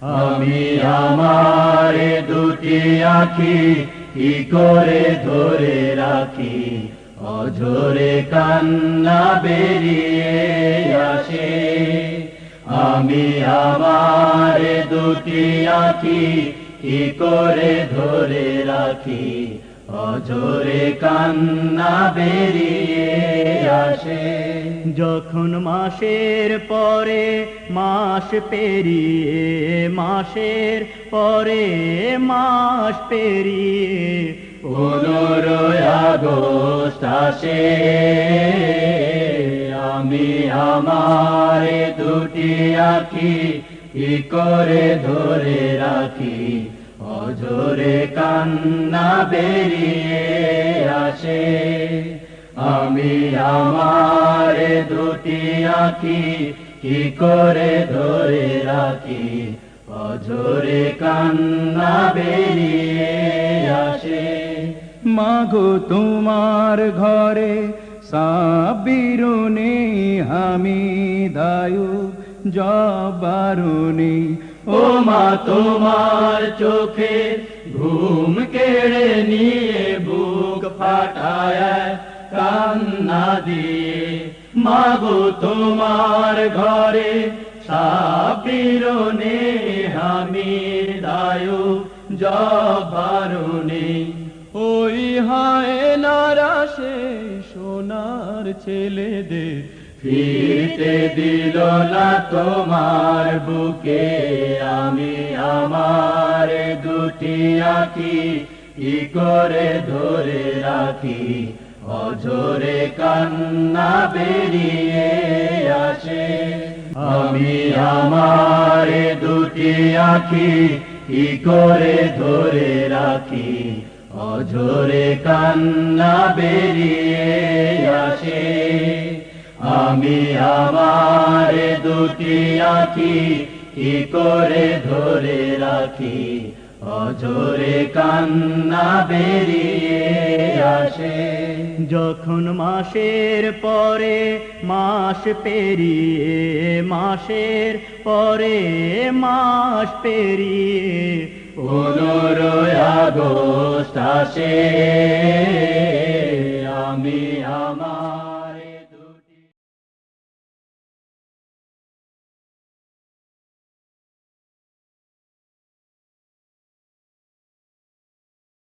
আমি আমার দুটি আঁখি কি করে ধরে রাখি, অঝরে কান্না বেরিয়ে আসে। আমি আমার দুটি আঁখি কি করে ধরে রাখি, অঝরে কান্না বেরিয়ে আসে। যখন মাসের পরে মাস পেরিয়ে, মাসের পরে মাস পেরিয়ে 15 আগস্ট আসে। আমি আমার দুটি আঁখি কি করে ধরে রাখি, অঝরে কান্না বেরিয়ে আসে। আমি আমার দুটি আঁখি কি করে ধরে রাখি, অঝরে কান্না বেরিয়ে আসে। মাগো তোমার ঘরে সাবিরুনি হামিদায়ু জবারুনি। ও মা তোমার চোখে ঘুম কেড়ে নিয়ে বুক ফাটায় কান্না দিয়ে, মাগো তোমার ঘরে সাবিরুনি হামিদায়ু জবারুনি। ওই হায় নারাশে সোনার ছেলেদের ফিরতে দিল না তোমার বুকে। আমি আমার দুটি আঁখি কি করে ধরে রাখি, অঝরে কান্না বেরিয়ে আসে। আমি আমার দুটি আঁখি কি করে ধরে রাখি, অঝরে কান্না বেরিয়ে আসে। আমি আমার দুটি আঁখি কি করে ধরে রাখি, অঝরে কান্না বেরিয়ে আসে। যখন মাসের পরে মাস পেরিয়ে, মাসের পরে মাস পেরিয়ে 15 আগস্ট আসে।